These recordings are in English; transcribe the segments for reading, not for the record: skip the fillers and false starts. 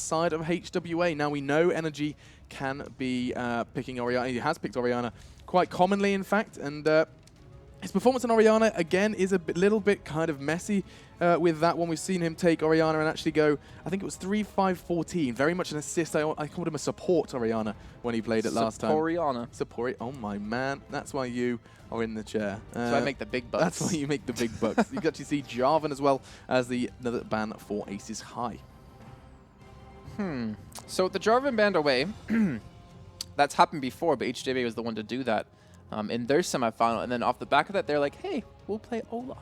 side of HWA. Now we know Energy can be picking Orianna. He has picked Orianna quite commonly, in fact, and his performance on Orianna, again, is a little bit kind of messy with that one. We've seen him take Orianna and actually go, I think it was 3-5-14, very much an assist. I called him a support Orianna when he played it last time. Support. Oh my man, that's why you are in the chair. That's why I make the big bucks. That's why you make the big bucks. You can actually see Jarvan as well as another ban for Aces High. So with the Jarvan banned away, that's happened before, but HWA was the one to do that in their semifinal. And then off the back of that, they're like, hey, we'll play Olaf.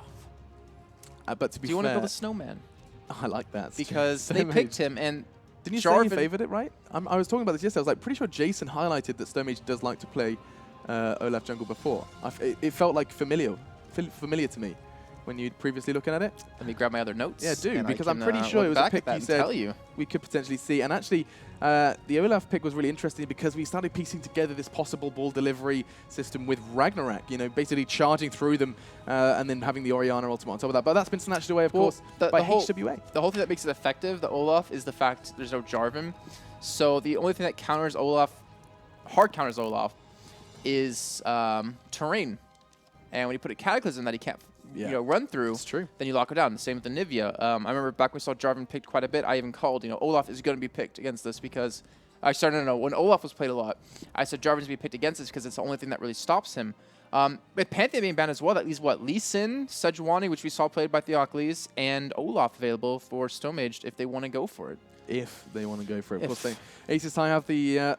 But to be Do you want to fair, build a snowman? Oh, I like that. Because they picked him, and didn't you say you favoured it, right? I was talking about this yesterday. I was like, pretty sure Jason highlighted that Stonemage does like to play Olaf jungle before. It felt like familiar to me when you'd previously looking at it. Let me grab my other notes. Yeah, do, because I'm pretty sure it was a pick you said we could potentially see. And actually, the Olaf pick was really interesting because we started piecing together this possible ball delivery system with Ragnarok, you know, basically charging through them and then having the Orianna ultimate on top of that. But that's been snatched away, of course, by HWA. The whole thing that makes it effective, the Olaf, is the fact there's no Jarvan. So the only thing that counters Olaf, hard counters Olaf, is terrain. And when you put a Cataclysm that he can't run through, it's true. Then you lock it down. The same with the Nivea. I remember back when we saw Jarvan picked quite a bit, I even called, Olaf is going to be picked against this because I started to know when Olaf was played a lot, I said Jarvan to be picked against this because it's the only thing that really stops him. With Pantheon being banned as well, that leaves what? Lee Sin, Sejuani, which we saw played by Theocles, and Olaf available for Stonemage if they want to go for it. If they want to go for it. Of course, Aces High have the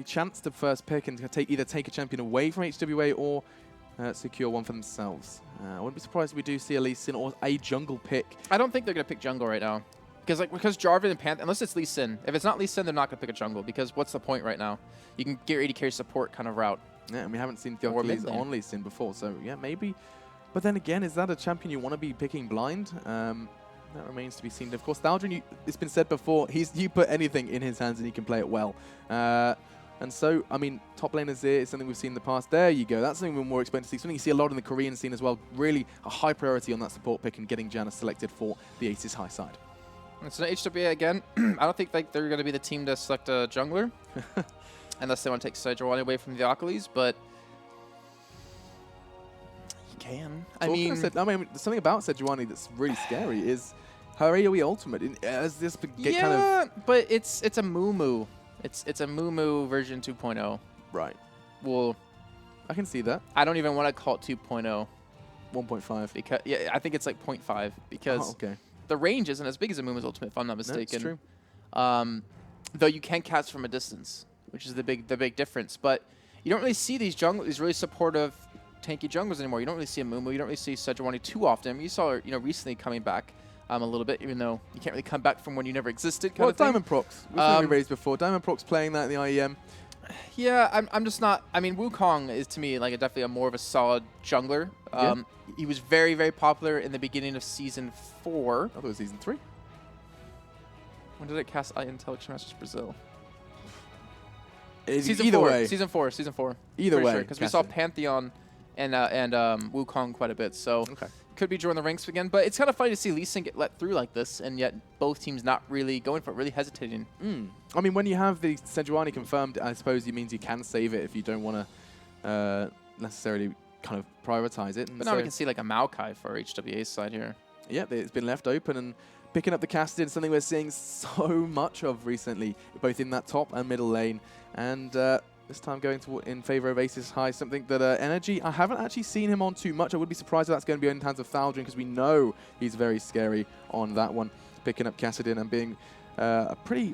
chance to first pick and either take a champion away from HWA or secure one for themselves. I wouldn't be surprised if we do see a Lee Sin or a jungle pick. I don't think they're going to pick jungle right now. Because Jarvan and Pantheon, unless it's Lee Sin. If it's not Lee Sin, they're not going to pick a jungle because what's the point right now? You can get AD carry support kind of route. Yeah, and we haven't seen Theocles on Lee Sin before, so yeah, maybe. But then again, is that a champion you want to be picking blind? That remains to be seen. Of course, Thaldrin, it's been said before, you put anything in his hands and he can play it well. And so, I mean, top lane Azir is something we've seen in the past. There you go. That's something we're more expensive to see. Something you see a lot in the Korean scene as well. Really a high priority on that support pick and getting Janna selected for the Aces High side. So HWA again, I don't think they're going to be the team to select a jungler. Unless they want to take Sejuani away from Theocles, but you can. I mean, something about Sejuani that's really scary is her AoE ultimate. Has this kind of... but it's a Moo. It's a Moo version 2.0. Right. Well, I can see that. I don't even want to call it 2.0. 1.5. Because I think it's like 0.5 because the range isn't as big as a Moo's ultimate, if I'm not mistaken. That's true. Though you can cast from a distance, which is the big difference. But you don't really see these really supportive tanky junglers anymore. You don't really see a Moo. You don't really see Sejuani too often. I mean, you saw her, recently coming back. A little bit, even though you can't really come back from when you never existed. Diamond Procs. We've raised before. Diamond Procs playing that in the IEM. Yeah, I'm just not. I mean, Wukong is to me like definitely more of a solid jungler. He was very, very popular in the beginning of Season 4. I thought it was Season 3. When did it cast Intelligence Masters Brazil? Season 4. Season 4. Either way. Because we saw Pantheon and Wukong quite a bit. So could be joining the ranks again. But it's kind of funny to see Lee Sin get let through like this, and yet both teams not really going for it, really hesitating. I mean, when you have the Sejuani confirmed, I suppose it means you can save it if you don't want to necessarily kind of prioritize it. But now we can see like a Maokai for HWA's side here. Yeah, it's been left open, and picking up the casted is something we're seeing so much of recently, both in that top and middle lane. And this time going in favor of Aces High, something that Energy, I haven't actually seen him on too much. I would be surprised if that's going to be in the hands of Thaldrin, because we know he's very scary on that one. Picking up Kassadin and being a pretty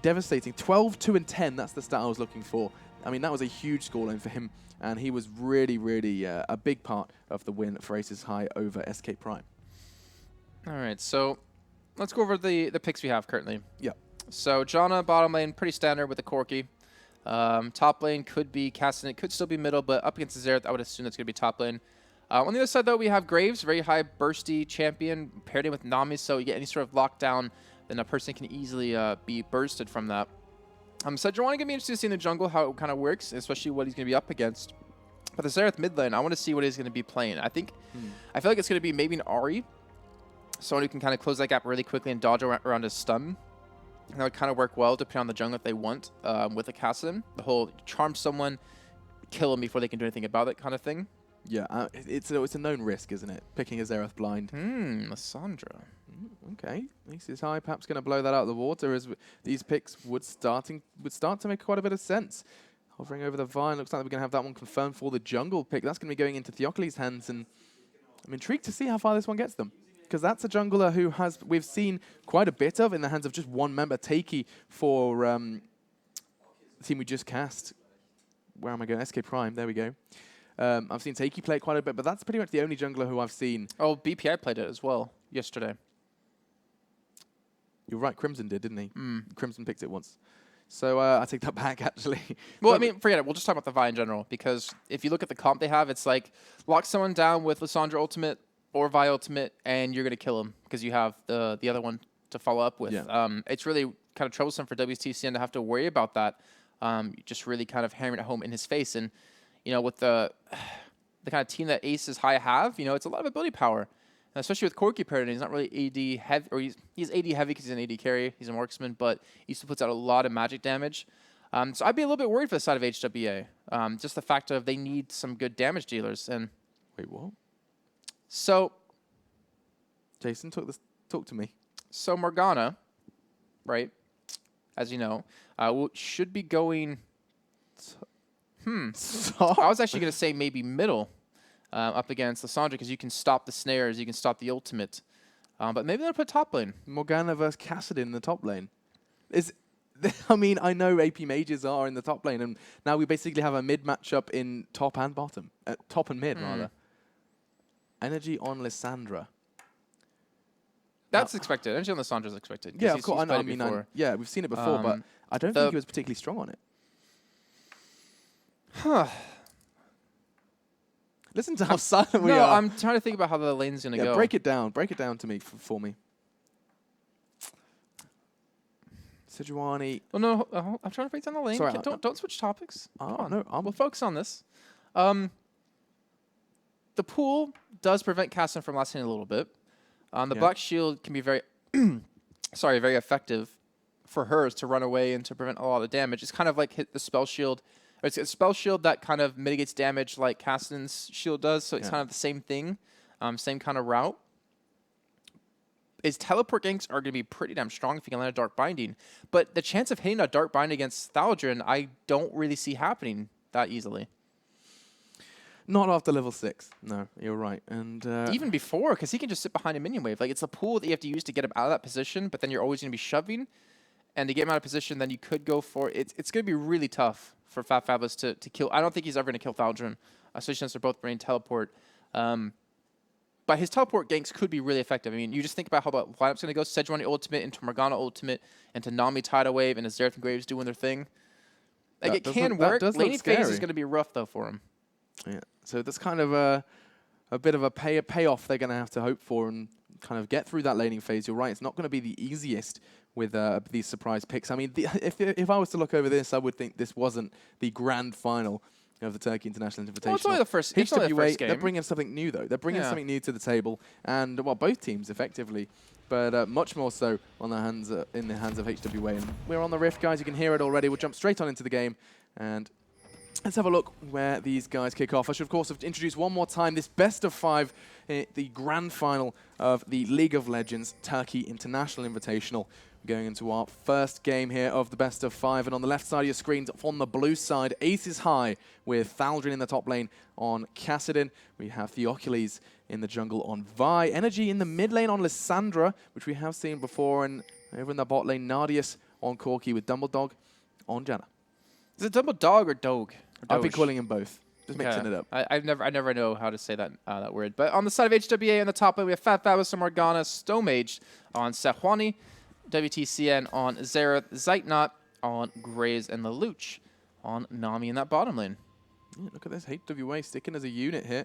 devastating 12-2-10. That's the stat I was looking for. I mean, that was a huge scoreline for him, and he was really, really a big part of the win for Aces High over SK Prime. All right, so let's go over the picks we have currently. Yeah. So Janna, bottom lane, pretty standard with the Corki. Top lane could be Kassadin. It could still be middle, but up against the Xerath, I would assume that's going to be top lane. On the other side, though, we have Graves, very high bursty champion, paired in with Nami, so you get any sort of lockdown, then a person can easily be bursted from that. Sejuani going to be interested to see in the jungle how it kind of works, especially what he's going to be up against. But the Xerath mid lane, I want to see what he's going to be playing. I feel like it's going to be maybe an Ahri, someone who can kind of close that gap really quickly and dodge around his stun. That would kind of work well depending on the jungle that they want with a Kassadin. The whole charm someone, kill them before they can do anything about it kind of thing. Yeah, it's a known risk, isn't it? Picking a Xerath blind. Lissandra. Okay, Aces High perhaps going to blow that out of the water as these picks would start to make quite a bit of sense. Hovering over the Vine, looks like we're going to have that one confirmed for the jungle pick. That's going to be going into Theocles' hands, and I'm intrigued to see how far this one gets them. Because that's a jungler who we've seen quite a bit of in the hands of just one member, Takey, for the team we just cast. Where am I going? SK Prime, there we go. I've seen Takey play it quite a bit, but that's pretty much the only jungler who I've seen. Oh, BPI played it as well yesterday. You're right, Crimson did, didn't he? Crimson picked it once. So I take that back, actually. Well, I mean, forget it. We'll just talk about the Vi in general, because if you look at the comp they have, it's like lock someone down with Lissandra ultimate or Vi ultimate, and you're going to kill him because you have the other one to follow up with. Yeah. It's really kind of troublesome for WTCN to have to worry about that. Just really kind of hammering it home in his face. And, you know, with the kind of team that Aces High have, you know, it's a lot of ability power. And especially with Corki Paradigm, he's not really AD heavy, or he's AD heavy because he's an AD carry, he's a marksman, but he still puts out a lot of magic damage. So I'd be a little bit worried for the side of HWA. Just the fact of they need some good damage dealers. And wait, what? So, Jason, talk to me. So Morgana, right, as you know, should be going... I was actually going to say maybe middle up against Lissandra, because you can stop the snares, you can stop the ultimate. But maybe they'll put top lane. Morgana versus Kassadin in the top lane. I mean, I know AP mages are in the top lane, and now we basically have a mid matchup in top and bottom. Top and mid, rather. Energy on Lissandra. That's expected. Energy on Lissandra is expected. Yeah, of course. I know. I mean, yeah, we've seen it before, but I don't think he was particularly strong on it. Listen to how silent we are. No, I'm trying to think about how the lane's going to go. Break it down. Break it down to me for me. Sejuani. Oh, no, I'm trying to break down the lane. Sorry, don't switch topics. Come on. No, we'll focus on this. The pool does prevent Kassadin from lasting a little bit. The Black Shield can be very, very effective for hers to run away and to prevent a lot of damage. It's kind of like hit the spell shield. It's a spell shield that kind of mitigates damage like Kassadin's shield does, so it's kind of the same thing, same kind of route. His teleport ganks are going to be pretty damn strong if you can land a Dark Binding. But the chance of hitting a Dark Binding against Thaldrin, I don't really see happening that easily. Not after level 6. No, you're right. And even before, because he can just sit behind a minion wave. Like, it's a pool that you have to use to get him out of that position, but then you're always going to be shoving. And to get him out of position, then you could go for it. It's going to be really tough for Fabulous to kill. I don't think he's ever going to kill Thaldrin, especially since they're both bringing teleport. But his teleport ganks could be really effective. I mean, you just think about how the lineup's going to go. Sejuani ultimate into Morgana ultimate into Nami Tidal Wave and Xerath and Graves doing their thing. Like, it can work. Laning phase is going to be rough, though, for him. Yeah. So that's kind of a bit of a payoff they're going to have to hope for and kind of get through that laning phase. You're right. It's not going to be the easiest with these surprise picks. I mean, if I was to look over this, I would think this wasn't the grand final of the Turkey International Invitational. Well, it's only the first, HWA, game. They're bringing something new, though. They're bringing something new to the table. And, well, both teams, effectively. But much more so on the hands in the hands of HWA. And we're on the Rift, guys. You can hear it already. We'll jump straight on into the game. And let's have a look where these guys kick off. I should, of course, have introduced one more time this best of 5, the grand final of the League of Legends Turkey International Invitational. Going into our first game here of the best of 5. And on the left side of your screens, on the blue side, Aces High with Thaldrin in the top lane on Kassadin. We have Theocles in the jungle on Vi. Energy in the mid lane on Lissandra, which we have seen before. And over in the bot lane, Nardius on Corki with Dumbledog on Janna. Is it Dumbledog or Dog? I've been calling him both. Just mixing it up. I never know how to say that that word. But on the side of HWA, on the top lane, we have Fabulous and Morgana, Stomage on Sejuani, WTCN on Xerath, Zeitnot on Graves, and Lelouch on Nami in that bottom lane. Yeah, look at this. HWA sticking as a unit here.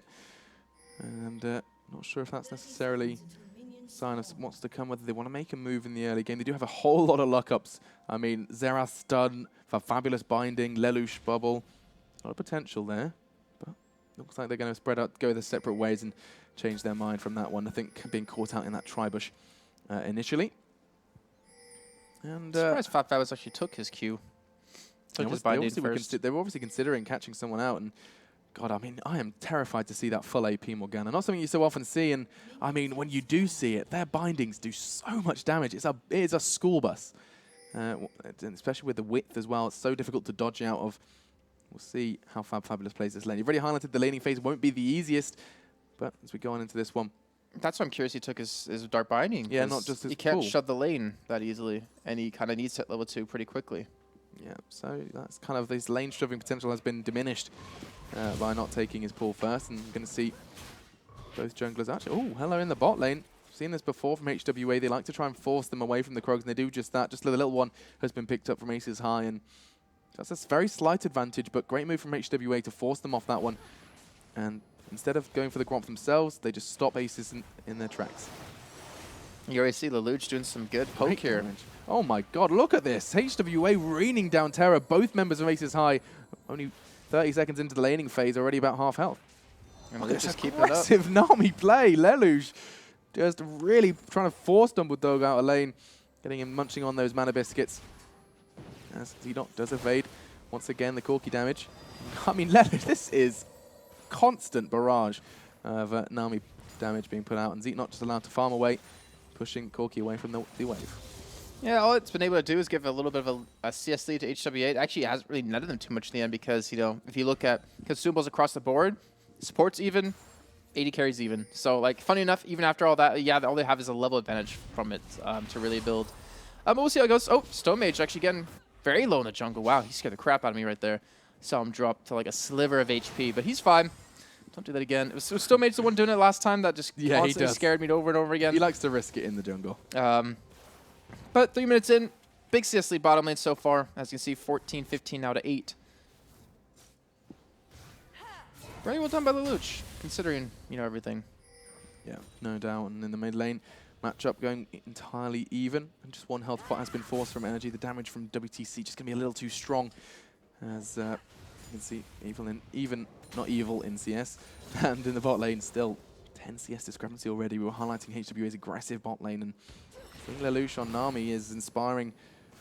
And not sure if that's necessarily a sign of what's to come, whether they want to make a move in the early game. They do have a whole lot of luck-ups. I mean, Xerath stun, for Fabulous binding, Lelouch bubble. A lot of potential there. But looks like they're going to spread out, go their separate ways and change their mind from that one. I think being caught out in that tri-bush initially. And surprised Fabulous actually took his Q. Took his binding first. they were obviously considering catching someone out, and God, I mean, I am terrified to see that full AP Morgana. Not something you so often see, and I mean, when you do see it, their bindings do so much damage. It is a school bus, and especially with the width as well. It's so difficult to dodge out of. We'll see how Fabulous plays this lane. You've already highlighted the laning phase won't be the easiest, but as we go on into this one. That's what I'm curious he took his Dark Binding. Yeah, not just his He can't pull. shut the lane that easily, and he kind of needs to hit level 2 pretty quickly. Yeah, so that's kind of this lane shoving potential has been diminished by not taking his pull first, and you're going to see both junglers actually. Oh, hello in the bot lane. Seen this before from HWA. They like to try and force them away from the Krogs, and they do just that. Just the little one has been picked up from Aces High, and that's a very slight advantage, but great move from HWA to force them off that one. And instead of going for the Gromp themselves, they just stop Aces in their tracks. You already see Lelouch doing some good poke here. Damage. Oh my God, look at this. HWA raining down Terror. Both members of Aces High, only 30 seconds into the laning phase, already about half health. And Lelouch just keeping it up. Aggressive Nami play. Lelouch just really trying to force Dumbledore out of lane, getting him munching on those mana biscuits. As Zedot does evade. Once again, the Corki damage. I mean, Lelouch, this is constant barrage of Nami damage being put out, and Zeke not just allowed to farm away, pushing Corki away from the wave. Yeah, all it's been able to do is give a little bit of a CS lead to HWA. It actually hasn't really netted them too much in the end because, you know, if you look at consumables across the board, support's even, 80 carries even. So, like, funny enough, even after all that, yeah, all they have is a level advantage from it to really build. But we'll see how it goes. Oh, Stone Mage actually getting very low in the jungle. Wow, he scared the crap out of me right there. Saw him drop to like a sliver of HP, but he's fine. Don't do that again. It was Stone Mage the one doing it last time that just constantly scared me over and over again. He likes to risk it in the jungle. But 3 minutes in, big CS lead bottom lane so far. As you can see, 14-15 now to 8. Very well done by Lelouch, considering, you know, everything. Yeah, no doubt. And in the mid lane, matchup going entirely even. And just one health pot has been forced from Energy. The damage from WTC just going to be a little too strong. As you can see, not evil in CS. And in the bot lane, still 10 CS discrepancy already. We were highlighting HWA's aggressive bot lane. And I think Lelouch on Nami is inspiring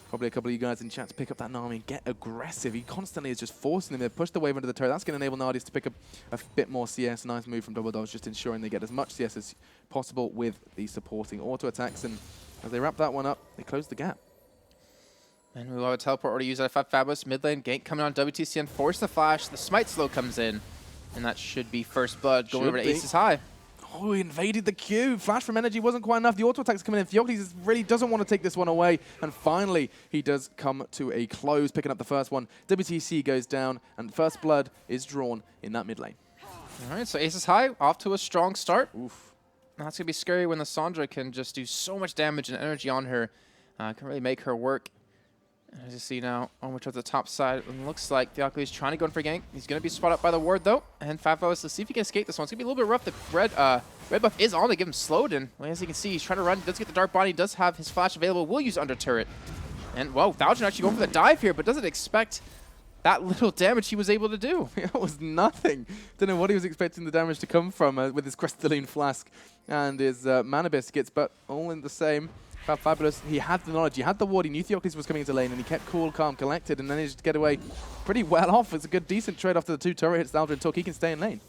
probably a couple of you guys in chat to pick up that Nami and get aggressive. He constantly is just forcing them to push the wave under the turret. That's going to enable Nardis to pick up a bit more CS. Nice move from Double Dogs, just ensuring they get as much CS as possible with the supporting auto attacks. And as they wrap that one up, they close the gap. And we will have a teleport already used out of Fabulous. Mid lane gank coming on WTC and force the flash. The smite slow comes in. And that should be first blood going over to Aces High. Oh, he invaded the queue. Flash from Energy wasn't quite enough. The auto attacks coming in. Theocles really doesn't want to take this one away. And finally, he does come to a close, picking up the first one. WTC goes down, and first blood is drawn in that mid lane. All right, so Aces High off to a strong start. Oof. That's going to be scary when the Sandra can just do so much damage and energy on her. Can really make her work. As you see now, onward towards the top side, it looks like Theocles trying to go in for gank. He's going to be spotted up by the ward, though. And Fabulous, let's see if he can escape this one. It's going to be a little bit rough. The red buff is on to give him slowed in. Well, as you can see, he's trying to run. He does get the Dark Body. He does have his flash available. Will use under turret. And, whoa, Thaljan actually going for the dive here, but doesn't expect that little damage he was able to do. It was nothing. Don't know what he was expecting the damage to come from with his Crystalline Flask and his Mana Biscuits, but all in the same. Fabulous, he had the knowledge, he had the ward, he knew Theocles was coming into lane, and he kept cool, calm, collected, and managed to get away pretty well off. It's a good, decent trade after the 2 turret hits Thaldrin took. He can stay in lane.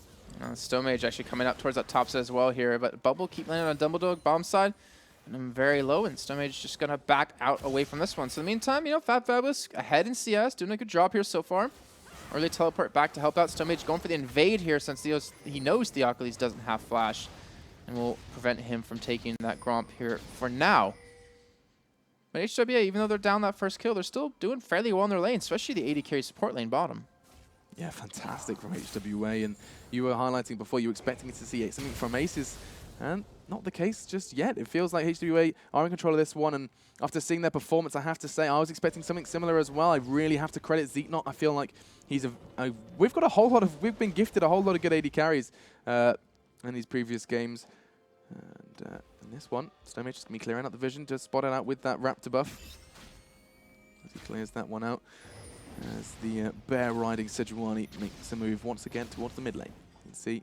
Stone Mage actually coming up towards that top side as well here, but Bubble keep landing on Dumbledore, bomb side, and I'm very low, and Stone Mage just going to back out away from this one. So in the meantime, you know, Fabulous ahead in CS, doing a good job here so far. Early teleport back to help out. Stone Mage going for the invade here since he knows Theocles doesn't have flash, and will prevent him from taking that Gromp here for now. But HWA, even though they're down that first kill, they're still doing fairly well in their lane, especially the 80 carry support lane bottom. Yeah, fantastic from HWA. And you were highlighting before, you were expecting to see something from Aces, and not the case just yet. It feels like HWA are in control of this one, and after seeing their performance, I have to say I was expecting something similar as well. I really have to credit Zeeknot. I feel like he's we've been gifted a whole lot of good 80 carries in these previous games. And in this one, Stone Mage is going to be clearing out the vision to spot it out with that Raptor buff. As he clears that one out, as the bear riding Sejuani makes a move once again towards the mid lane. You can see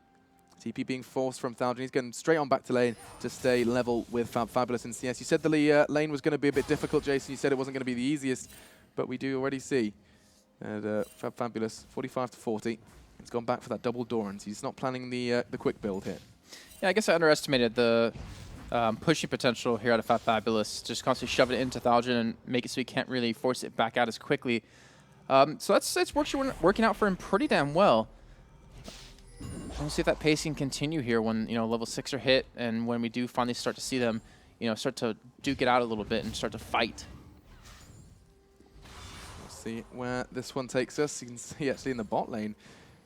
TP being forced from Thaldrin. He's going straight on back to lane to stay level with Fabulous in CS. You said the lane was going to be a bit difficult, Jason. You said it wasn't going to be the easiest, but we do already see Fabulous 45 to 40. He's gone back for that double Dorans. He's not planning the quick build here. Yeah, I guess I underestimated the pushing potential here out of Fabulous. Just constantly shove it into Thaldrin and make it so he can't really force it back out as quickly. So it's working out for him pretty damn well. We'll see if that pacing continue here when level 6 are hit and when we do finally start to see them start to duke it out a little bit and start to fight. We'll see where this one takes us. You can see actually in the bot lane,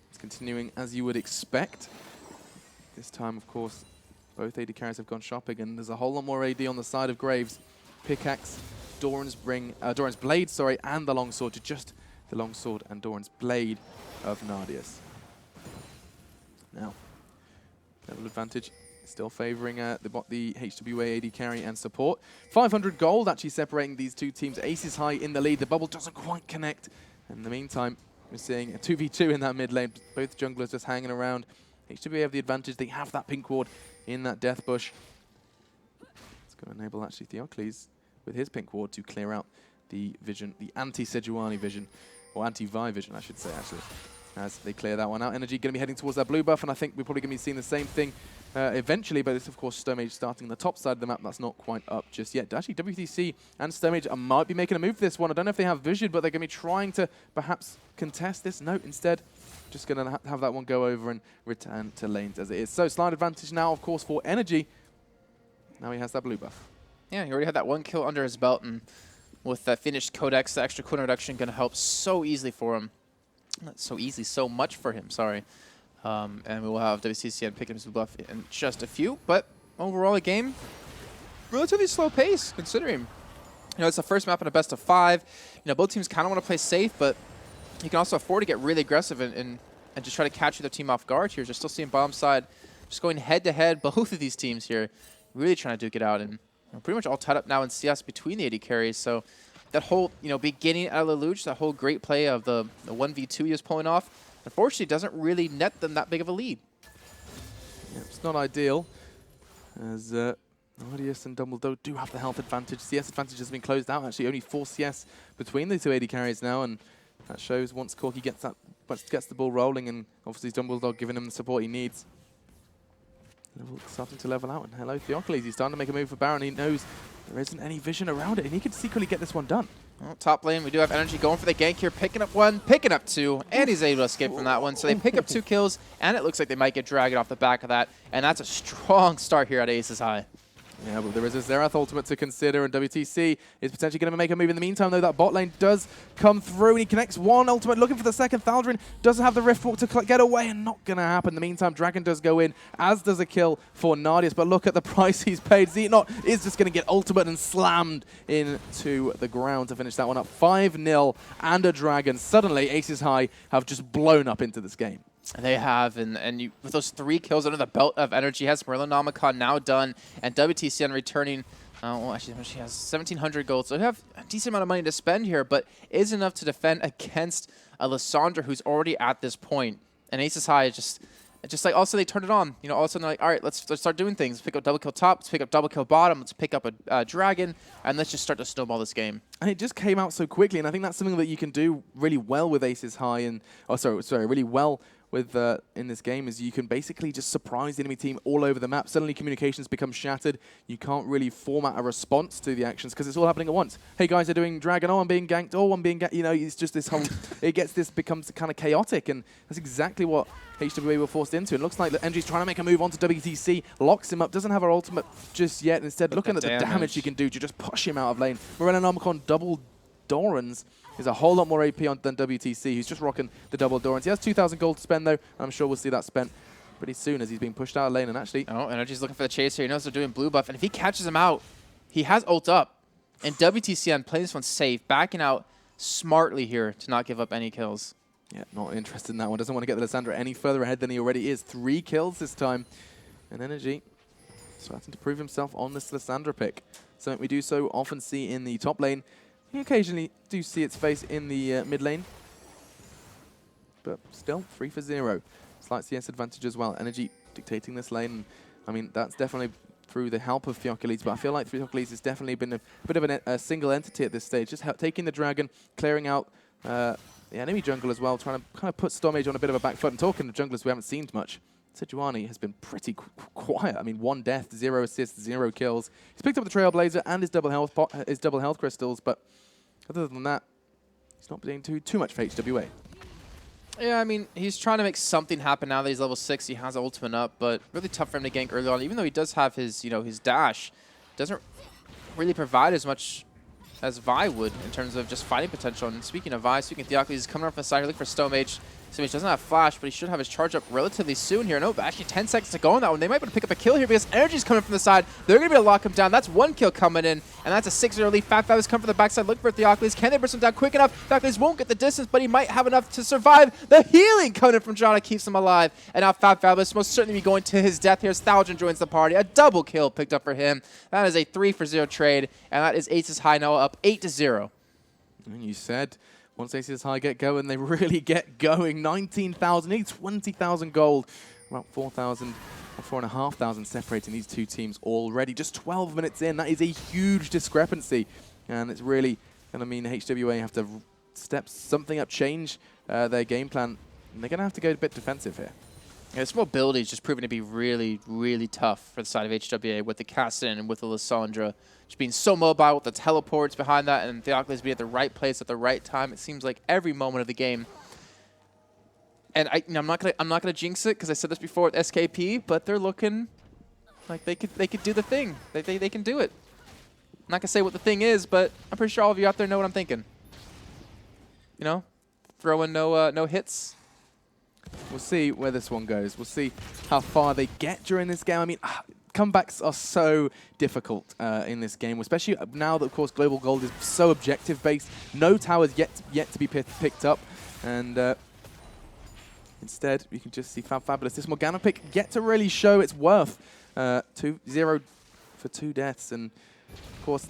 it's continuing as you would expect. This time, of course, both AD carries have gone shopping, and there's a whole lot more AD on the side of Graves. Pickaxe, Doran's Blade, sorry, and the Longsword to just the Longsword and Doran's Blade of Nardius. Now, level advantage still favoring the HWA AD carry and support. 500 gold actually separating these two teams. Ace is high in the lead. The bubble doesn't quite connect. In the meantime, we're seeing a 2v2 in that mid lane. Both junglers just hanging around. HWA have the advantage. They have that pink ward in that death bush. It's going to enable actually Theocles with his pink ward to clear out the vision, the anti-Sejuani vision, or anti-Vi vision, I should say, actually. As they clear that one out. Energy going to be heading towards that blue buff, and I think we're probably going to be seeing the same thing eventually, but it's, of course, Stomage starting on the top side of the map. That's not quite up just yet. Actually, WTC and Stomage might be making a move for this one. I don't know if they have vision, but they're going to be trying to perhaps contest this. No, instead, just going to have that one go over and return to lanes as it is. So, slight advantage now, of course, for Energy. Now he has that blue buff. Yeah, he already had that one kill under his belt, and with that finished Codex, the extra cooldown reduction going to help so easily for him. Not so easy, so much for him, sorry. And we will have WCCN picking up his buff in just a few. But overall, a game, relatively slow pace, considering. It's the first map in a best of 5. Both teams kind of want to play safe, but you can also afford to get really aggressive and just try to catch the team off guard here. Just still seeing bottom side, just going head-to-head, both of these teams here, really trying to duke it out. And pretty much all tied up now in CS between the AD carries. So that whole, beginning out of Lelouch, that whole great play of the 1v2 he was pulling off, unfortunately doesn't really net them that big of a lead. Yeah, it's not ideal, as Nardius and Dumbledore do have the health advantage. CS advantage has been closed out, actually only 4 CS between the two AD carries now, and that shows once Corki gets the ball rolling, and obviously Dumbledore giving him the support he needs. Starting to level out, and hello Theocles, he's starting to make a move for Baron. He knows there isn't any vision around it, and he could secretly get this one done. Well, top lane, we do have Energy going for the gank here, picking up 1, picking up 2, and he's able to escape from that one. So they pick up 2 kills, and it looks like they might get Dragon off the back of that, and that's a strong start here at Aces High. Yeah, but there is a Xerath ultimate to consider, and WTC is potentially going to make a move. In the meantime, though, that bot lane does come through, and he connects 1 ultimate, looking for the second. Thaldrin doesn't have the Riftwalk to get away, and not going to happen. In the meantime, Dragon does go in, as does a kill for Nardius, but look at the price he's paid. Xenot is just going to get ultimate and slammed into the ground to finish that one up. 5-0 and a Dragon. Suddenly, Aces High have just blown up into this game. They have, and with those 3 kills under the belt of Energy, has Merlinomicon now done, and WTCN returning, well, actually, she has 1,700 gold, so they have a decent amount of money to spend here, but is enough to defend against a Lysandra who's already at this point. And Aces High is just like, also they turned it on. All of a sudden they're like, all right, let's start doing things. Let's pick up double kill top, let's pick up double kill bottom, let's pick up a Dragon, and let's just start to snowball this game. And it just came out so quickly, and I think that's something that you can do really well with Aces High, and, really well with in this game, is you can basically just surprise the enemy team all over the map. Suddenly communications become shattered. You can't really format a response to the actions because it's all happening at once. Hey guys, they're doing Dragon. Oh, I'm being ganked. Oh, I'm being ganked. It's just this whole, becomes kind of chaotic, and that's exactly what HWA were forced into. It looks like that Energy's trying to make a move onto WTC, locks him up, doesn't have her ultimate just yet. Instead, looking at the damage she can do to just push him out of lane. Merlinomicon double Dorans is a whole lot more AP than WTC, who's just rocking the double Dorans. He has 2,000 gold to spend, though, and I'm sure we'll see that spent pretty soon as he's being pushed out of lane. And actually, Energy's looking for the chase here. He knows they're doing blue buff, and if he catches him out, he has ult up. And WTCN playing this one safe, backing out smartly here to not give up any kills. Yeah, not interested in that one. Doesn't want to get the Lysandra any further ahead than he already is. 3 kills this time. And Energy starting to prove himself on this Lysandra pick. Something we do so often see in the top lane. You occasionally do see its face in the mid lane, but still 3 for 0. Slight CS advantage as well. Energy dictating this lane. I mean, that's definitely through the help of Theocles, but I feel like Theocles has definitely been a bit of a single entity at this stage, just taking the dragon, clearing out the enemy jungle as well, trying to kind of put Stormage on a bit of a back foot. And talking of junglers we haven't seen much, Sejuani has been pretty quiet. I mean, 1 death, 0 assists, 0 kills. He's picked up the Trailblazer and his double health crystals, but other than that, he's not doing too much for HWA. Yeah, I mean, he's trying to make something happen now that he's level 6. He has ultimate up, but really tough for him to gank early on. Even though he does have his, his dash, doesn't really provide as much as Vi would in terms of just fighting potential. And speaking of Vi, speaking of Theocles, he's coming up from the side here looking for Stomage. Stomage doesn't have flash, but he should have his charge up relatively soon here. No, actually 10 seconds to go on that one. They might be able to pick up a kill here because Energy's coming from the side. They're going to be able to lock him down. That's 1 kill coming in, and that's a 6-0 lead. Fab is coming from the backside looking for Theocles. Can they burst him down quick enough? Theocles won't get the distance, but he might have enough to survive. The healing coming in from Jana keeps him alive. And now Fabulous most certainly be going to his death here as Thalgin joins the party. A double kill picked up for him. That is a 3-for-0 trade, and that is Aces High now up 8-0. And you said, once Aces High get going, they really get going. 19,000, nearly 20,000 gold. About 4,000 or 4,500 separating these two teams already. Just 12 minutes in, that is a huge discrepancy. And it's really going to mean HWA have to step something up, change their game plan. And they're going to have to go a bit defensive here. Yeah, this mobility is just proving to be really, really tough for the side of HWA with the Cassin and with the Lissandra. Just being so mobile with the teleports behind that and Theocles being at the right place at the right time. It seems like every moment of the game. And I'm not gonna jinx it because I said this before with SKP, but they're looking like they could do the thing. They can do it. I'm not gonna say what the thing is, but I'm pretty sure all of you out there know what I'm thinking. Throwing no hits. We'll see where this one goes. We'll see how far they get during this game. I mean, comebacks are so difficult in this game, especially now that, of course, Global Gold is so objective-based. No towers yet to be picked up. And instead, you can just see Fabulous. This Morgana pick get to really show its worth. 0 for 2 deaths. And, of course,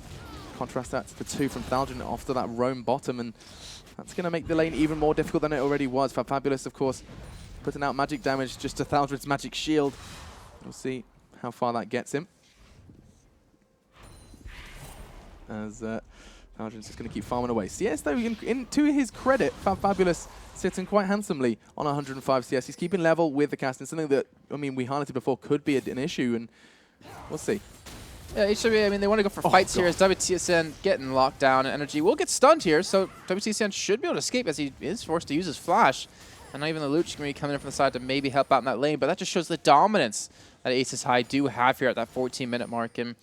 contrast that to the 2 from Thalgin after that roam bottom. And that's going to make the lane even more difficult than it already was. Fabulous, of course, putting out magic damage just to Thalgin's magic shield. We'll see how far that gets him. As Thalgin's just going to keep farming away. CS, though, to his credit, Fabulous sitting quite handsomely on 105 CS. He's keeping level with the casting, something that, I mean, we highlighted before could be an issue, and we'll see. Yeah, HWA, I mean, they want to go for fights here as WTSN getting locked down. Energy will get stunned here, so WTSN should be able to escape as he is forced to use his flash. And not even the Luch going to be coming in from the side to maybe help out in that lane, but that just shows the dominance that Aces High do have here at that 14-minute mark. And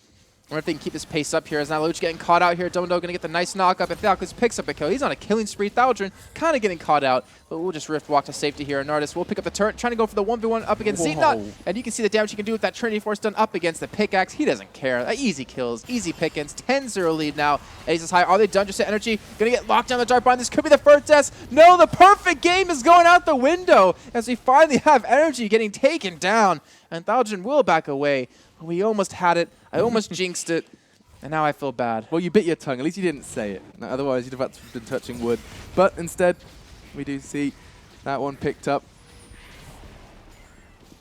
I wonder if they can keep this pace up here as now Luch getting caught out here. Domo going to get the nice knock-up, and Theocles picks up a kill. He's on a killing spree. Thalgin kind of getting caught out, but we'll just Rift walk to safety here. And Nardis will pick up the turret, trying to go for the 1v1 up against Zeetnot. And you can see the damage he can do with that Trinity Force done up against the pickaxe. He doesn't care. Easy kills, easy pickings. 10-0 lead now. Aces High, are they done? Just Energy going to get locked down the dark bind. This could be the first death. No, the perfect game is going out the window as we finally have Energy getting taken down. And Thalgin will back away. We almost had it. I almost jinxed it. And now I feel bad. Well, you bit your tongue. At least you didn't say it. No, otherwise, you'd have been touching wood. But instead, we do see that one picked up.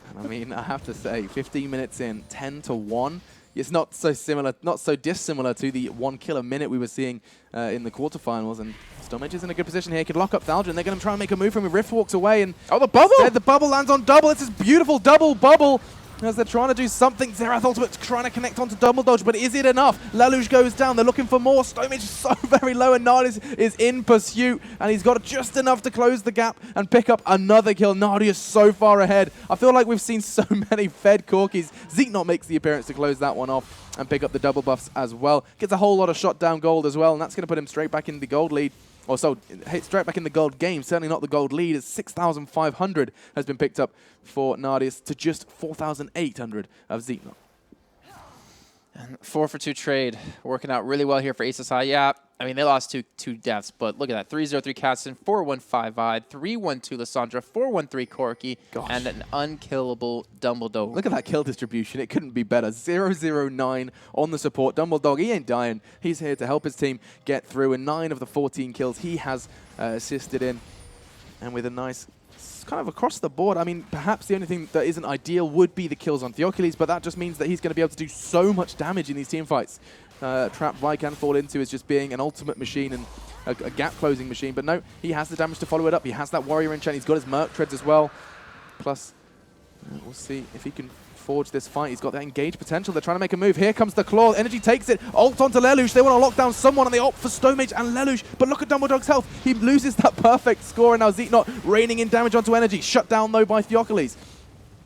And I mean, I have to say, 15 minutes in, 10-1. It's not so dissimilar to the 1 kill a minute we were seeing in the quarterfinals. And Stormage is in a good position here. He could lock up Thalgin. They're going to try and make a move from him. Rift walks away. And oh, the bubble! The bubble lands on double. It's this beautiful double bubble. As they're trying to do something, Xerath Ultimate trying to connect onto double dodge, but is it enough? Lelouch goes down, they're looking for more. Stomage is so very low, and Nardis is in pursuit, and he's got just enough to close the gap and pick up another kill. Nardi is so far ahead. I feel like we've seen so many fed Corkies. Zeetnot makes the appearance to close that one off and pick up the double buffs as well. Gets a whole lot of shot down gold as well, and that's going to put him straight back in the gold lead. Or so, straight back in the gold game, certainly not the gold lead, as 6,500 has been picked up for Nardis to just 4,800 of Zeetnot. 4-for-2 trade, working out really well here for Aces High. Yeah, I mean, they lost two deaths, but look at that. 3-0-3 Cassin, 4-1-5 Vide, 3-1-2 Lissandra, 4-1-3 Corki, and an unkillable Dumbledore. Look at that kill distribution. It couldn't be better. 0-0-9 on the support. Dumbledore, he ain't dying. He's here to help his team get through, and 9 of the 14 kills he has assisted in. And with a nice it's kind of across the board. I mean, perhaps the only thing that isn't ideal would be the kills on Theocles, but that just means that he's going to be able to do so much damage in these team fights. Trap Vi can fall into is just being an ultimate machine and a gap-closing machine, but no, he has the damage to follow it up. He has that Warrior enchant. He's got his Merc Treads as well. Plus, we'll see if he can forge this fight. He's got that engage potential. They're trying to make a move. Here comes the claw. Energy takes it. Ult onto Lelouch. They want to lock down someone, and they opt for Stomage and Lelouch. But look at Dumbledore's health. He loses that perfect score, and now Zeetnot raining in damage onto Energy. Shut down, though, by Theocles.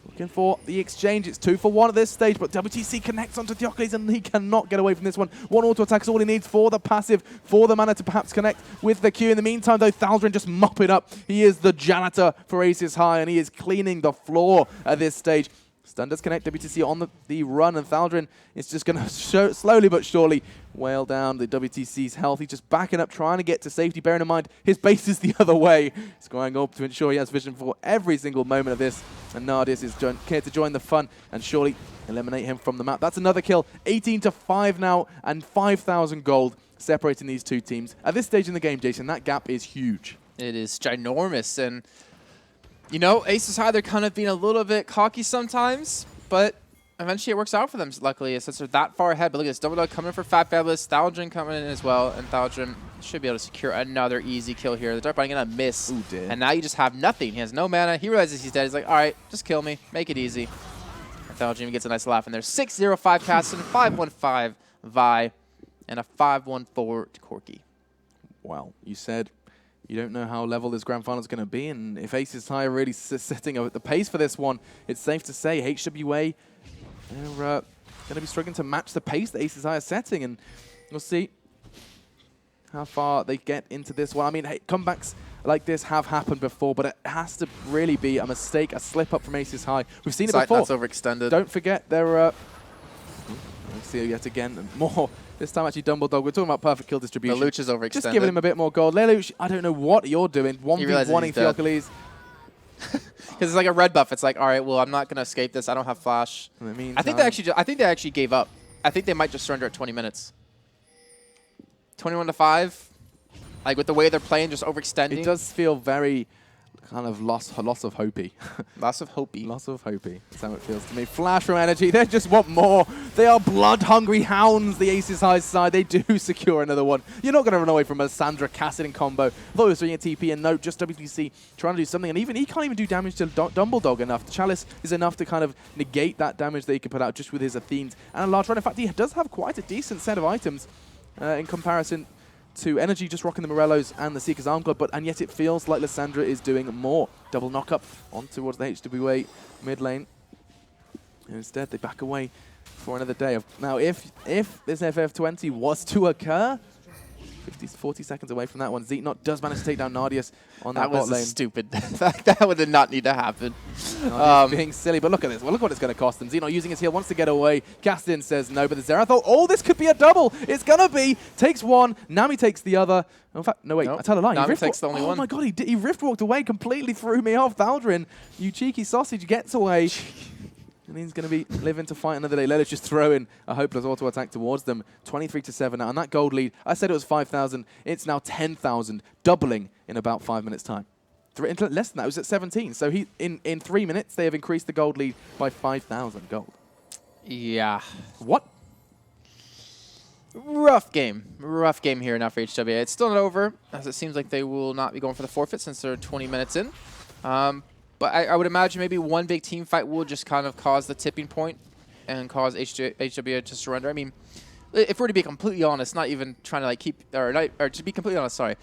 Looking for the exchange. It's 2 for 1 at this stage, but WTC connects onto Theocles, and he cannot get away from this one. One auto attack is all he needs for the passive, for the mana to perhaps connect with the Q. In the meantime, though, Thaldrin just mop it up. He is the janitor for Aces High, and he is cleaning the floor at this stage. Stun does connect. WTC on the run, and Thaldrin is just going to slowly but surely wail down the WTC's health. He's just backing up, trying to get to safety, bearing in mind his base is the other way. He's going up to ensure he has vision for every single moment of this, and Nardius is here to join the fun and surely eliminate him from the map. That's another kill. 18-5 now, and 5,000 gold separating these two teams. At this stage in the game, Jason, that gap is huge. It is ginormous, and you know, Aces High, they're kind of being a little bit cocky sometimes, but eventually it works out for them, luckily, since they're that far ahead. But look at this, Dumbledore coming in for Fat Fabulous, Thaldrin coming in as well, and Thaldrin should be able to secure another easy kill here. The Dark Binding gonna miss, and now you just have nothing. He has no mana. He realizes he's dead. He's like, all right, just kill me. Make it easy. And Thaldrin even gets a nice laugh in there. 6-0 5-Caston, 5-1-5 Vi, and a 5-1-4 to Corki. Wow, you said you don't know how level this grand final is going to be, and if Aces High are really setting the pace for this one, it's safe to say HWA are going to be struggling to match the pace that Aces High are setting, and we'll see how far they get into this one. I mean, hey, comebacks like this have happened before, but it has to really be a mistake, a slip-up from Aces High. We've seen it before. That's overextended. Don't forget, they're let's see yet again more. This time actually Dumbledore. We're talking about perfect kill distribution. Lelouch is overextended. Just giving him a bit more gold. Lelouch, I don't know what you're doing. 1v1ing Theocles. Because it's like a red buff. It's like, all right, well, I'm not going to escape this. I don't have flash. I think they actually gave up. I think they might just surrender at 20 minutes. 21-5. Like with the way they're playing, just overextending. It does feel very kind of loss of hopey. Loss of hopey. Loss of hopey. That's how it feels to me. Flash from Energy. They just want more. They are blood-hungry hounds, the Aces High side. They do secure another one. You're not going to run away from a Sandra Cassidy combo. Though he's doing a TP, and no, just WTC trying to do something. And even he can't even do damage to Dumbledore enough. The Chalice is enough to kind of negate that damage that he can put out just with his Athenes. And a large run. In fact, he does have quite a decent set of items in comparison to Energy, just rocking the Morellos and the Seeker's Arm Glove, and yet it feels like Lissandra is doing more. Double knock-up on towards the HWA mid lane. And instead, they back away for another day. Now, if this FF20 was to occur, 40 seconds away from that one, Zeetnot does manage to take down Nardius on that bot lane. That was stupid. That would not need to happen. Being silly, but look at this. Well, look what it's going to cost them. Zeetnot using his heal, wants to get away. Gaston says no, but the Zerathol, oh, this could be a double. It's going to be. Takes one, Nami takes the other. In fact, no, wait, I tell a lie. Nami takes the only one. Oh my god, he rift walked away, completely threw me off. Thaldrin, you cheeky sausage, gets away. And he's going to be living to fight another day. Let us just throw in a hopeless auto attack towards them. 23-7 now. And that gold lead, I said it was 5,000. It's now 10,000, doubling in about 5 minutes' time. Less than that, it was at 17. So in 3 minutes, they have increased the gold lead by 5,000 gold. Yeah. What? Rough game. Rough game here now for HWA. It's still not over, as it seems like they will not be going for the forfeit since they're 20 minutes in. But I would imagine maybe one big team fight will just kind of cause the tipping point and cause HWA to surrender. I mean, if we're to be completely honest, not even trying to like or to be completely honest, sorry.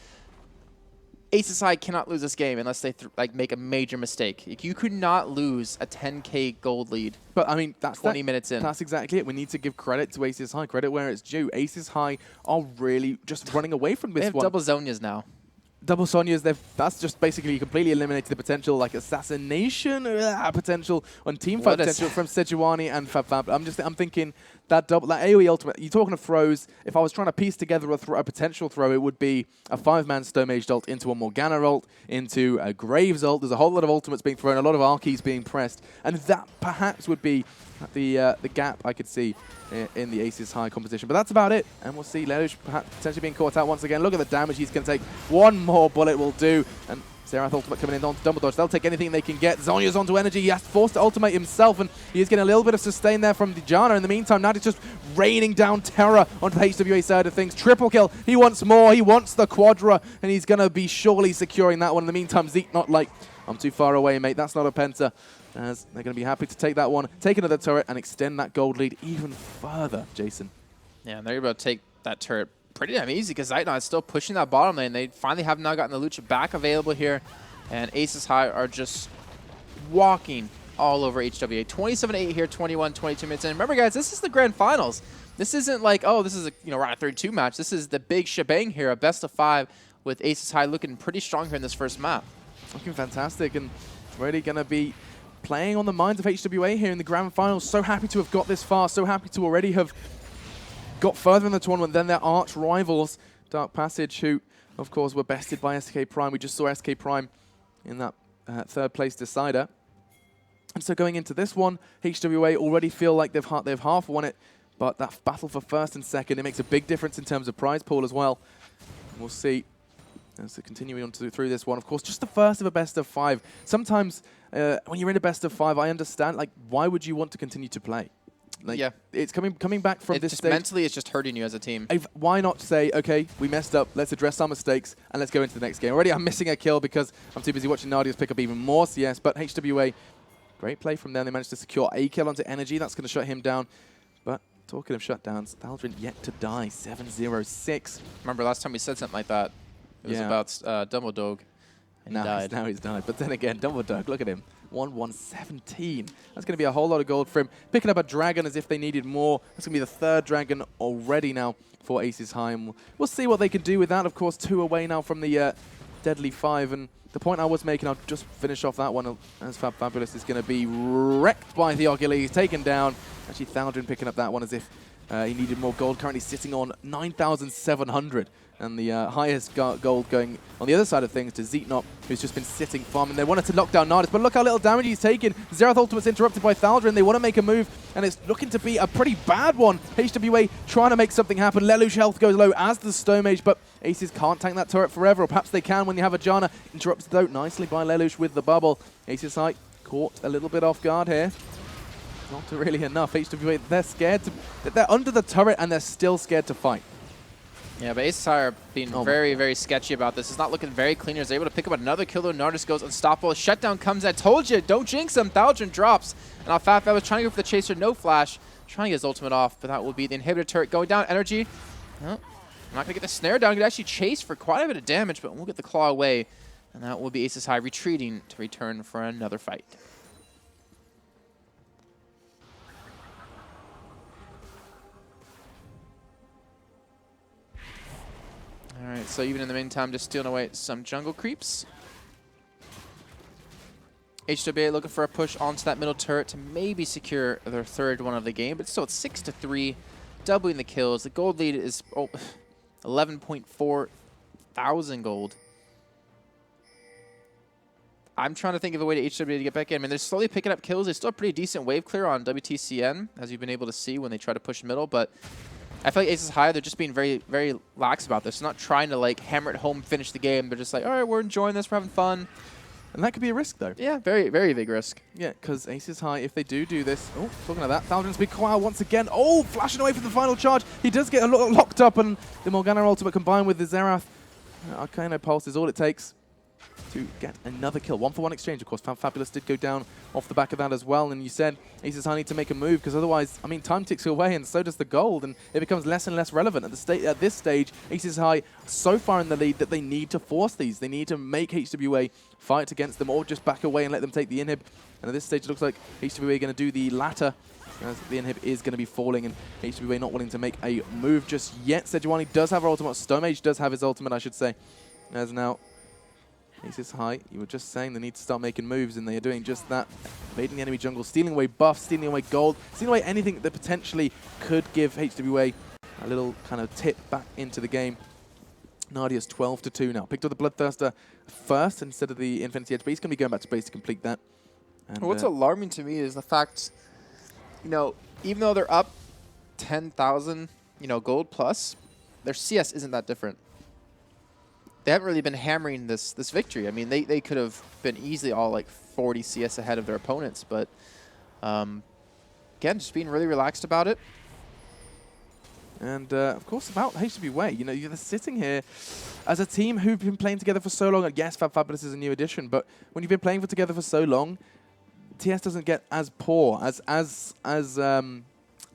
Aces High cannot lose this game unless they make a major mistake. Like, you could not lose a 10k gold lead. But I mean, that's 20 minutes in. That's exactly it. We need to give credit to Aces High, credit where it's due. Aces High are really just running away from this They have one. double Zonias now. Double Sonias, that's just basically completely eliminated the potential like assassination potential on team fight potential from Sejuani and Fab. I'm thinking that AoE ultimate. You're talking of throws. If I was trying to piece together a potential throw, it would be a 5-man Stomaged ult into a Morgana ult, into a Graves ult. There's a whole lot of ultimates being thrown, a lot of Arkeys being pressed, and that perhaps would be the gap I could see in the Aces High composition. But that's about it, and we'll see Lelouch perhaps potentially being caught out once again. Look at the damage he's going to take. One more bullet will do, and Xerath ultimate coming in onto Dumbledore. They'll take anything they can get. Zhonya's onto energy. He has forced to ultimate himself, and he is getting a little bit of sustain there from Dejana. In the meantime, Nadi's just raining down terror onto the HWA side of things. Triple kill. He wants more. He wants the Quadra, and he's going to be surely securing that one. In the meantime, Zeke not like, I'm too far away, mate. That's not a Penta. As they're going to be happy to take that one, take another turret, and extend that gold lead even further, Jason. Yeah, and they're able to take that turret pretty damn easy because Zeitnot is still pushing that bottom lane. They finally have now gotten the Lucha back available here, and Aces High are just walking all over HWA. 27-8 here, 22 minutes in. Remember, guys, this is the grand finals. This isn't like, oh, this is a round of 32 match. This is the big shebang here, a best of 5 with Aces High looking pretty strong here in this first map. Looking fantastic, and really going to be playing on the minds of HWA here in the grand finals. So happy to have got this far, so happy to already have got further in the tournament than their arch rivals, Dark Passage, who, of course, were bested by SK Prime. We just saw SK Prime in that third place decider. And so going into this one, HWA already feel like they've half won it, but that battle for first and second, it makes a big difference in terms of prize pool as well. And we'll see as they're continuing on through this one. Of course, just the first of a best of 5. Sometimes when you're in a best of 5, I understand, like, why would you want to continue to play? Like, yeah, it's coming back from this stage. Mentally, it's just hurting you as a team. Why not say, okay, we messed up, let's address our mistakes, and let's go into the next game. Already I'm missing a kill because I'm too busy watching Nadia's pick up even more CS, but HWA, great play from them. They managed to secure a kill onto Energy. That's going to shut him down. But talking of shutdowns, Thaldrin yet to die, 7-0-6. Remember last time we said something like that? It was about Dumbledore. And now he's died. But then again, Dumbledore, look at him. 1-1-17. That's going to be a whole lot of gold for him. Picking up a dragon as if they needed more. That's going to be the third dragon already now for Aces High. And we'll see what they can do with that. Of course, 2 away now from the Deadly 5. And the point I was making, I'll just finish off that one, as Fabulous is going to be wrecked by the Theogula. He's taken down. Actually, Thaldrin picking up that one as if he needed more gold. Currently sitting on 9,700. And the highest gold going on the other side of things to Zeitnot, who's just been sitting farming. They wanted to lock down Nardis, but look how little damage he's taken. Xerath ultimate's interrupted by Thaldrin. They want to make a move, and it's looking to be a pretty bad one. HWA trying to make something happen. Lelouch health goes low as the Stone Mage, but Aces can't tank that turret forever, or perhaps they can when you have a Janna. Interrupted though nicely by Lelouch with the bubble. Aces High caught a little bit off guard here. Not really enough. HWA, they're scared they're under the turret and they're still scared to fight. Yeah, but Aces High are being very, very sketchy about this. It's not looking very clean. He's able to pick up another kill. Nardis goes unstoppable. Shutdown comes. I told you, don't jinx him. Thaldrin drops. And now Fat was trying to go for the chaser. No flash. Trying to get his ultimate off, but that will be the inhibitor turret going down. Energy. Oh, I'm not going to get the snare down. Could actually chase for quite a bit of damage, but we'll get the claw away. And that will be Aces High retreating to return for another fight. Alright, so even in the meantime, just stealing away some jungle creeps. HWA looking for a push onto that middle turret to maybe secure their third one of the game, but still it's 6-3, doubling the kills. The gold lead is 11.4 thousand gold. I'm trying to think of a way to HWA to get back in. I mean, they're slowly picking up kills. There's still a pretty decent wave clear on WTCN, as you've been able to see when they try to push middle, but I feel like Aces High, they're just being very, very lax about this. They're not trying to, like, hammer it home, finish the game. They're just like, all right, we're enjoying this, we're having fun. And that could be a risk, though. Yeah, very, very big risk. Yeah, because Aces High, if they do this... Oh, talking about that, Thaldrin's big Quao once again. Oh, flashing away from the final charge. He does get a little locked up, and the Morgana ultimate combined with the Xerath Arcano Pulse is all it takes to get another kill. 1-for-1 exchange, of course. Fabulous did go down off the back of that as well. And you said Aces High need to make a move because otherwise, I mean, time ticks away and so does the gold. And it becomes less and less relevant. At this stage, Aces High so far in the lead that they need to force these. They need to make HWA fight against them or just back away and let them take the inhib. And at this stage, it looks like HWA are going to do the latter as the inhib is going to be falling and HWA not willing to make a move just yet. Sejuani does have her ultimate. Stone Mage does have his ultimate, I should say. As now Aces High, you were just saying they need to start making moves, and they are doing just that. Invading the enemy jungle, stealing away buffs, stealing away gold, stealing away anything that potentially could give HWA a little kind of tip back into the game. Nadia's 12-2 now. Picked up the Bloodthirster first instead of the Infinity Edge, but he's going to be going back to base to complete that. And what's alarming to me is the fact, you know, even though they're up 10,000, you know, gold plus, their CS isn't that different. they haven't really been hammering this victory. I mean, they could have been easily all like 40 CS ahead of their opponents, but again, just being really relaxed about it. And, of course, about HWA, you know, you're sitting here as a team who've been playing together for so long. And yes, Fabulous is a new addition, but when you've been playing together for so long, TS doesn't get as poor,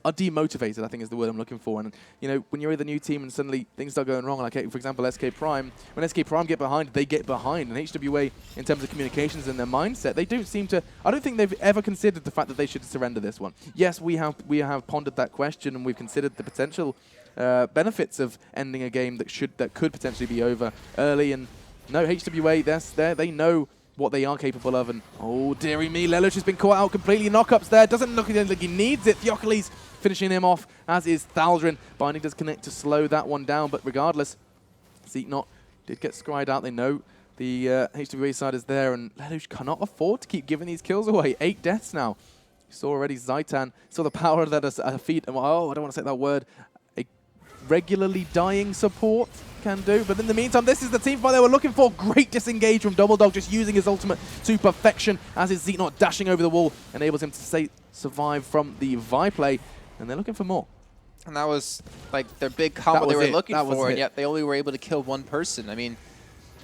are demotivated, I think is the word I'm looking for. And, you know, when you're with a new team and suddenly things start going wrong, like, for example, SK Prime, when SK Prime get behind, they get behind. And HWA, in terms of communications and their mindset, they don't seem to, I don't think they've ever considered the fact that they should surrender this one. Yes, we have pondered that question, and we've considered the potential benefits of ending a game that could potentially be over early. And no, HWA, they know what they are capable of. And oh, dearie me, Lelouch has been caught out completely. Knockups there. Doesn't look like he needs it. Theocles finishing him off, as is Thaldrin. Binding does connect to slow that one down, but regardless, Zeeknot did get scried out. They know the HWA side is there, and Lelouch cannot afford to keep giving these kills away. 8 deaths now. You saw already Zaitan, saw the power that a feat, oh, I don't want to say that word, a regularly dying support can do. But in the meantime, this is the team fight they were looking for. Great disengage from Double Dog, just using his ultimate to perfection, as is Zeeknot dashing over the wall, enables him to survive from the Vi play. And they're looking for more. And that was like their big combo they were looking for, and yet they only were able to kill one person. I mean,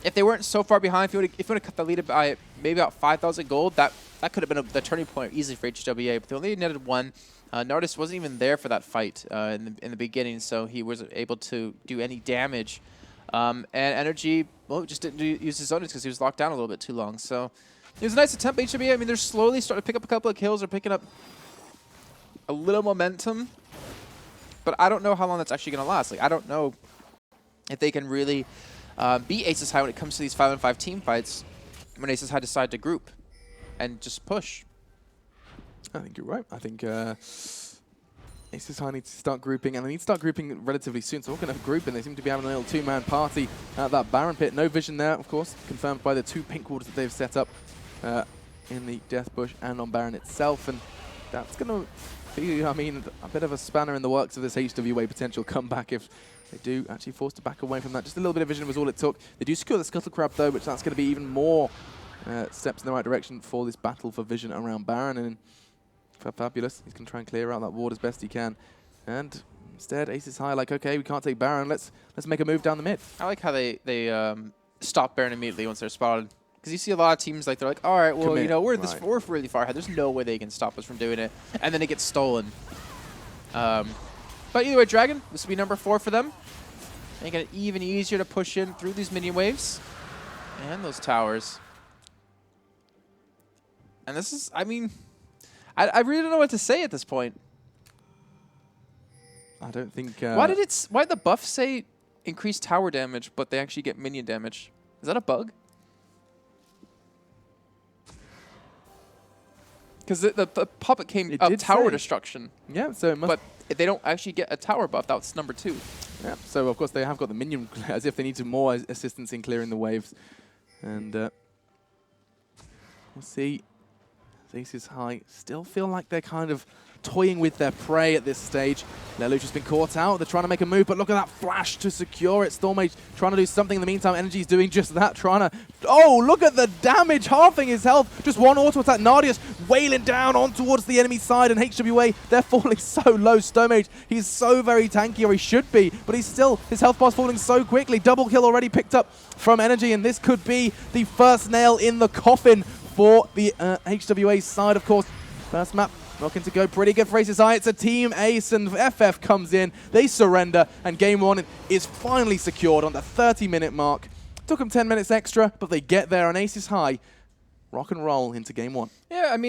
if they weren't so far behind, if you would have cut the lead by maybe about 5,000 gold, that could have been the turning point easily for HWA. But they only netted one. Nardis wasn't even there for that fight in the beginning, so he wasn't able to do any damage. And Energy, well, just didn't use his zonas because he was locked down a little bit too long. So it was a nice attempt by HWA. I mean, they're slowly starting to pick up a couple of kills. They're picking up a little momentum, but I don't know how long that's actually going to last. Like, I don't know if they can really beat Aces High when it comes to these 5-on-5 team fights when Aces High decide to group and just push. I think you're right. I think Aces High needs to start grouping, and they need to start grouping relatively soon. So we're going to group, and they seem to be having a little 2-man party at that Baron pit. No vision there, of course, confirmed by the 2 pink warders that they've set up in the Death Bush and on Baron itself. And that's going to be, I mean, a bit of a spanner in the works of this HWA potential comeback if they do actually force to back away from that. Just a little bit of vision was all it took. They do secure the Scuttle Crab, though, which that's going to be even more steps in the right direction for this battle for vision around Baron. And for Fabulous, he's going to try and clear out that ward as best he can. And instead, Aces High, like, okay, we can't take Baron. Let's make a move down the mid. I like how they stop Baron immediately once they're spotted. Because you see a lot of teams like they're like, all right, well, commit. You know, we're really far ahead. There's no way they can stop us from doing it, and then it gets stolen. But either way, Dragon, this will be number 4 for them. Making it even easier to push in through these minion waves and those towers. And this is, I mean, I really don't know what to say at this point. I don't think. Why did the buff say increase tower damage, but they actually get minion damage? Is that a bug? Because the puppet came up tower destruction. Yeah, so it must. But if they don't actually get a tower buff, that's number 2. Yeah, so of course they have got the minion as if they need more assistance in clearing the waves. And we'll see. Aces High still feel like they're kind of toying with their prey at this stage. Lelouch has been caught out. They're trying to make a move, but look at that flash to secure it. Stormage trying to do something in the meantime. Energy's doing just that, trying to... Oh, look at the damage, halving his health. Just one auto attack. Nardius wailing down on towards the enemy side, and HWA, they're falling so low. Stormage, he's so very tanky, or he should be, but he's still, his health bar's falling so quickly. Double kill already picked up from Energy, and this could be the first nail in the coffin for the HWA side, of course. First map looking to go pretty good for Aces High. It's a team ace, and FF comes in. They surrender, and game 1 is finally secured on the 30-minute mark. Took them 10 minutes extra, but they get there, and Aces High rock and roll into game 1. Yeah, I mean,